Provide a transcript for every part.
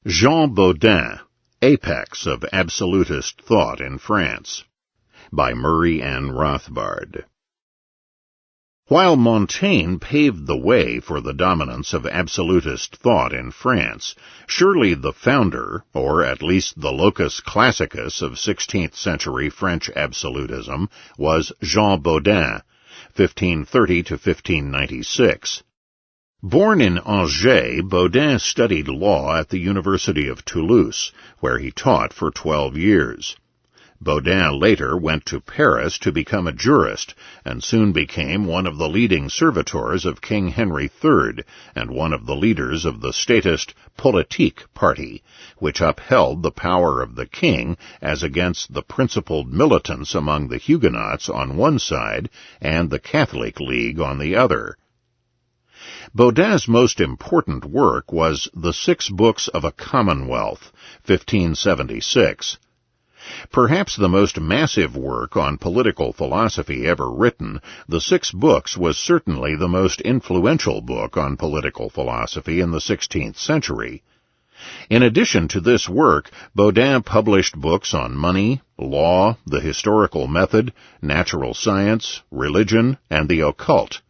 Jean Bodin, Apex of Absolutist Thought in France, by Murray and Rothbard. While Montaigne paved the way for the dominance of absolutist thought in France, surely the founder, or at least the locus classicus of 16th century French absolutism, was Jean Bodin, 1530 to 1596. Born in Angers, Bodin studied law at the University of Toulouse, where he taught for 12 years. Bodin later went to Paris to become a jurist, and soon became one of the leading servitors of King Henry III, and one of the leaders of the statist Politique party, which upheld the power of the king as against the principled militants among the Huguenots on one side, and the Catholic League on the other. Bodin's most important work was The 6 Books of a Commonwealth, 1576. Perhaps the most massive work on political philosophy ever written, The 6 Books was certainly the most influential book on political philosophy in the 16th century. In addition to this work, Bodin published books on money, law, the historical method, natural science, religion, and the occult.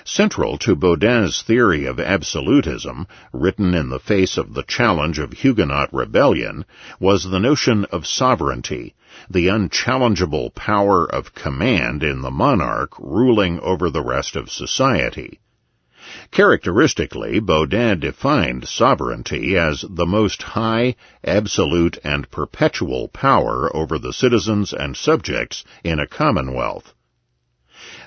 Central to Bodin's theory of absolutism, written in the face of the challenge of Huguenot rebellion, was the notion of sovereignty, the unchallengeable power of command in the monarch ruling over the rest of society. Characteristically, Bodin defined sovereignty as the most high, absolute, and perpetual power over the citizens and subjects in a commonwealth.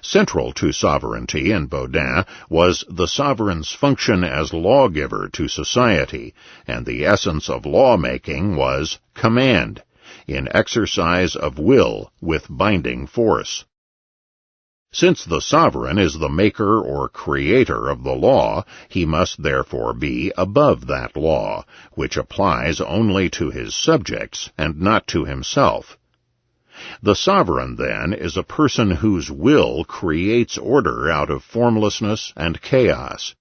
Central to sovereignty in Bodin was the sovereign's function as lawgiver to society, and the essence of lawmaking was command, in exercise of will with binding force. Since the sovereign is the maker or creator of the law, he must therefore be above that law, which applies only to his subjects and not to himself. The sovereign, then, is a person whose will creates order out of formlessness and chaos.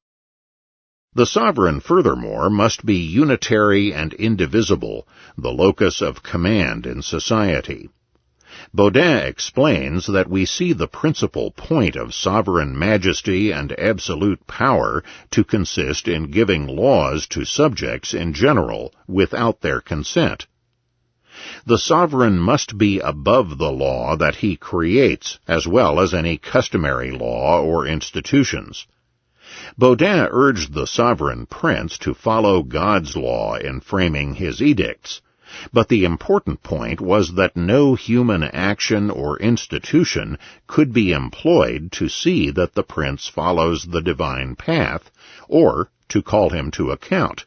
The sovereign, furthermore, must be unitary and indivisible, the locus of command in society. Bodin explains that we see the principal point of sovereign majesty and absolute power to consist in giving laws to subjects in general without their consent. The sovereign must be above the law that he creates, as well as any customary law or institutions. Bodin urged the sovereign prince to follow God's law in framing his edicts, but the important point was that no human action or institution could be employed to see that the prince follows the divine path, or to call him to account.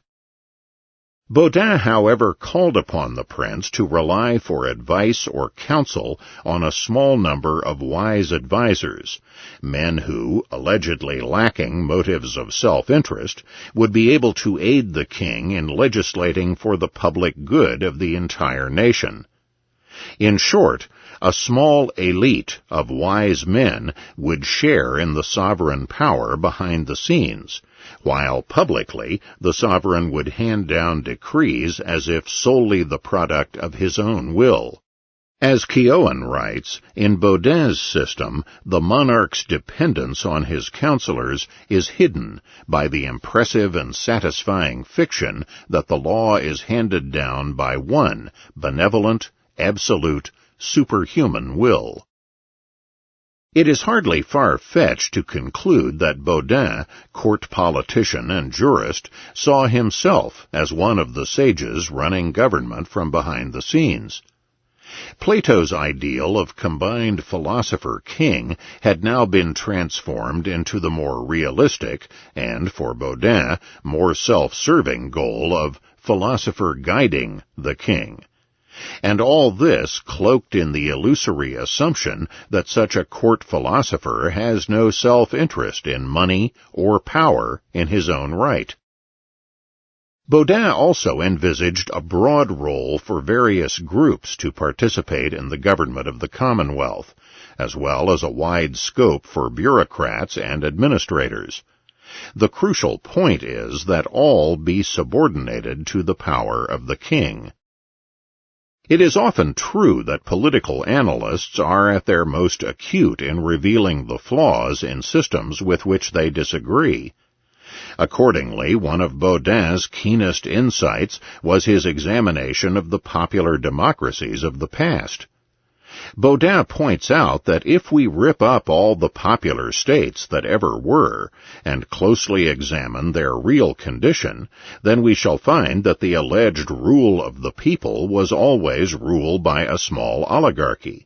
Bodin, however, called upon the prince to rely for advice or counsel on a small number of wise advisers, men who, allegedly lacking motives of self-interest, would be able to aid the king in legislating for the public good of the entire nation. In short, a small elite of wise men would share in the sovereign power behind the scenes, while publicly the sovereign would hand down decrees as if solely the product of his own will. As Keown writes, in Bodin's system, the monarch's dependence on his counselors is hidden by the impressive and satisfying fiction that the law is handed down by one benevolent, absolute, superhuman will. It is hardly far-fetched to conclude that Bodin, court politician and jurist, saw himself as one of the sages running government from behind the scenes. Plato's ideal of combined philosopher-king had now been transformed into the more realistic, and, for Bodin, more self-serving goal of philosopher guiding the king. And all this cloaked in the illusory assumption that such a court philosopher has no self-interest in money or power in his own right. Bodin also envisaged a broad role for various groups to participate in the government of the Commonwealth, as well as a wide scope for bureaucrats and administrators. The crucial point is that all be subordinated to the power of the king. It is often true that political analysts are at their most acute in revealing the flaws in systems with which they disagree. Accordingly, one of Bodin's keenest insights was his examination of the popular democracies of the past. Bodin points out that if we rip up all the popular states that ever were, and closely examine their real condition, then we shall find that the alleged rule of the people was always rule by a small oligarchy.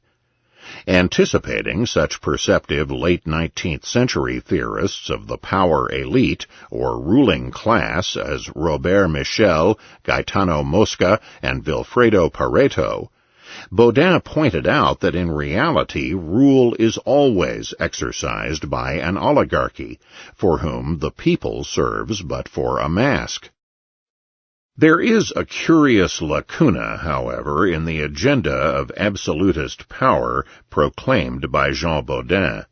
Anticipating such perceptive late 19th century theorists of the power elite, or ruling class, as Robert Michel, Gaetano Mosca, and Vilfredo Pareto, Bodin pointed out that in reality rule is always exercised by an oligarchy, for whom the people serves but for a mask. There is a curious lacuna, however, in the agenda of absolutist power proclaimed by Jean Bodin.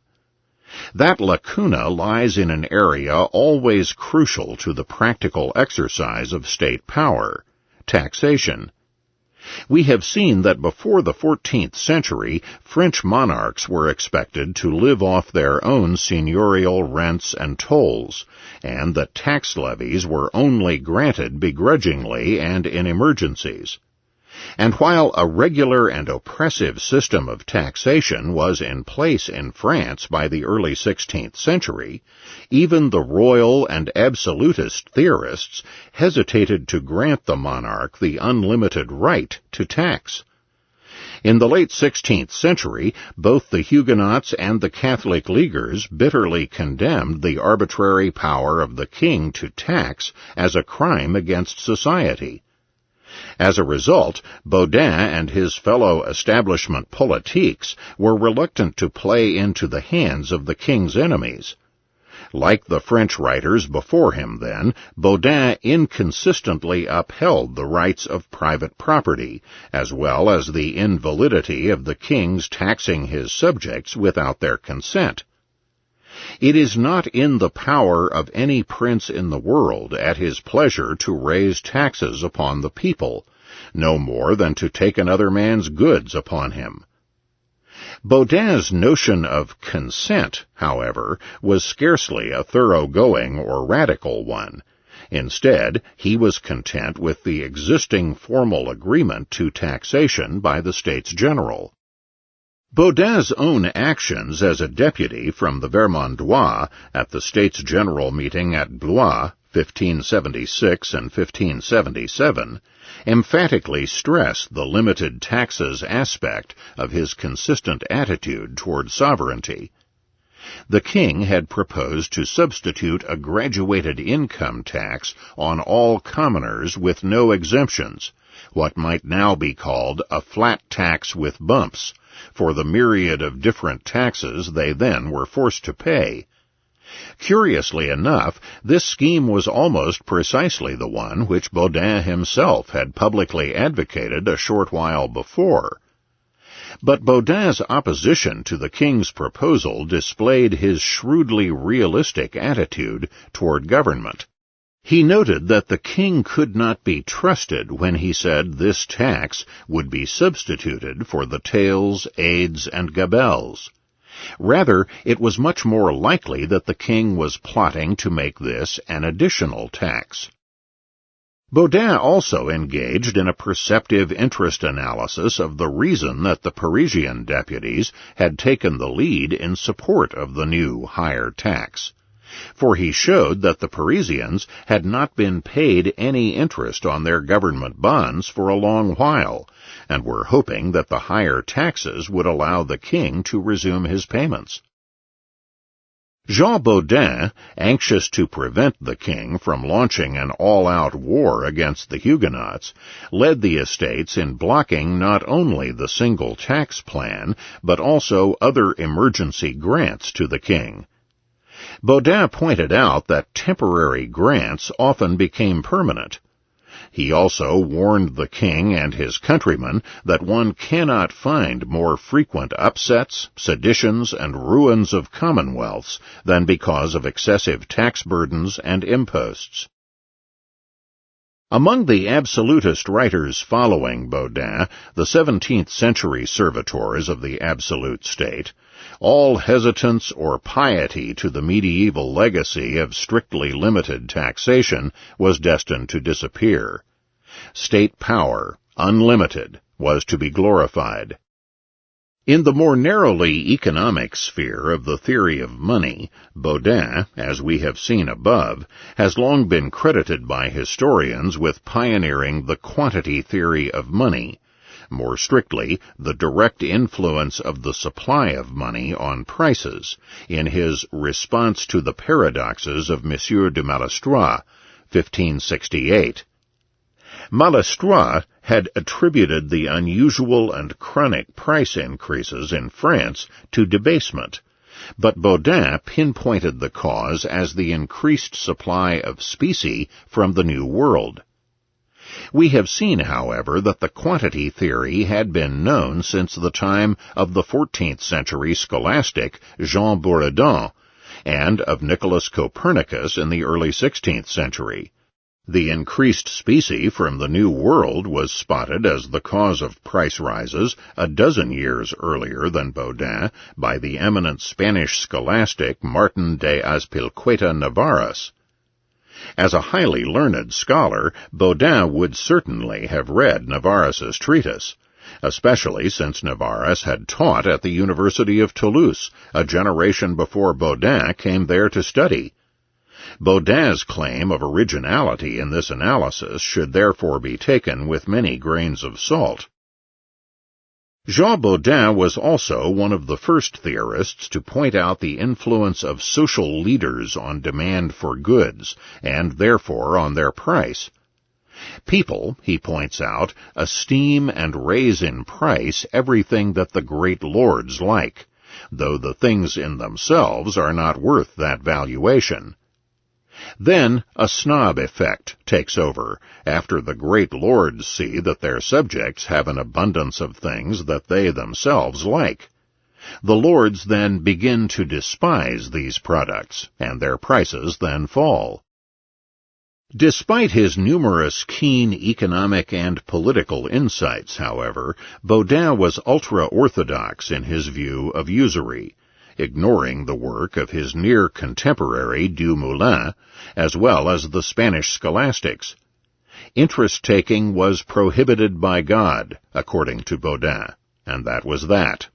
That lacuna lies in an area always crucial to the practical exercise of state power: taxation. We have seen that before the 14th century, French monarchs were expected to live off their own seigneurial rents and tolls, and that tax levies were only granted begrudgingly and in emergencies. And while a regular and oppressive system of taxation was in place in France by the early 16th century, even the royal and absolutist theorists hesitated to grant the monarch the unlimited right to tax. In the late 16th century, both the Huguenots and the Catholic Leaguers bitterly condemned the arbitrary power of the king to tax as a crime against society. As a result, Bodin and his fellow establishment politiques were reluctant to play into the hands of the king's enemies. Like the French writers before him, then, Bodin inconsistently upheld the rights of private property, as well as the invalidity of the king's taxing his subjects without their consent. It is not in the power of any prince in the world at his pleasure to raise taxes upon the people, no more than to take another man's goods upon him. Bodin's notion of consent, however, was scarcely a thoroughgoing or radical one. Instead, he was content with the existing formal agreement to taxation by the States General. Bodin's own actions as a deputy from the Vermandois at the States General meeting at Blois, 1576 and 1577, emphatically stress the limited taxes aspect of his consistent attitude toward sovereignty. The king had proposed to substitute a graduated income tax on all commoners with no exemptions, what might now be called a flat tax with bumps, for the myriad of different taxes they then were forced to pay. Curiously enough, this scheme was almost precisely the one which Bodin himself had publicly advocated a short while before. But Bodin's opposition to the king's proposal displayed his shrewdly realistic attitude toward government. He noted that the king could not be trusted when he said this tax would be substituted for the tailles, aides, and gabelles. Rather, it was much more likely that the king was plotting to make this an additional tax. Bodin also engaged in a perceptive interest analysis of the reason that the Parisian deputies had taken the lead in support of the new higher tax. For he showed that the Parisians had not been paid any interest on their government bonds for a long while, and were hoping that the higher taxes would allow the king to resume his payments. Jean Bodin, anxious to prevent the king from launching an all-out war against the Huguenots, led the estates in blocking not only the single tax plan, but also other emergency grants to the king. Bodin pointed out that temporary grants often became permanent. He also warned the king and his countrymen that one cannot find more frequent upsets, seditions, and ruins of commonwealths than because of excessive tax burdens and imposts. Among the absolutist writers following Bodin, the 17th century servitors of the absolute state, all hesitance or piety to the medieval legacy of strictly limited taxation was destined to disappear. State power, unlimited, was to be glorified. In the more narrowly economic sphere of the theory of money, Bodin, as we have seen above, has long been credited by historians with pioneering the quantity theory of money, more strictly, the direct influence of the supply of money on prices, in his Response to the Paradoxes of Monsieur de Malestroit, 1568. Malestroit had attributed the unusual and chronic price increases in France to debasement, but Bodin pinpointed the cause as the increased supply of specie from the New World. We have seen, however, that the quantity theory had been known since the time of the 14th century scholastic Jean Bodin and of Nicholas Copernicus in the early 16th century. The increased specie from the New World was spotted as the cause of price rises a dozen years earlier than Bodin by the eminent Spanish scholastic Martin de Azpilcueta Navarras. As a highly learned scholar, Bodin would certainly have read Navarras's treatise, especially since Navarras had taught at the University of Toulouse a generation before Bodin came there to study. Bodin's claim of originality in this analysis should therefore be taken with many grains of salt. Jean Bodin was also one of the first theorists to point out the influence of social leaders on demand for goods, and therefore on their price. People, he points out, esteem and raise in price everything that the great lords like, though the things in themselves are not worth that valuation. Then a snob effect takes over, after the great lords see that their subjects have an abundance of things that they themselves like. The lords then begin to despise these products, and their prices then fall. Despite his numerous keen economic and political insights, however, Bodin was ultra-orthodox in his view of usury, ignoring the work of his near contemporary Dumoulin, as well as the Spanish scholastics. Interest-taking was prohibited by God, according to Bodin, and that was that.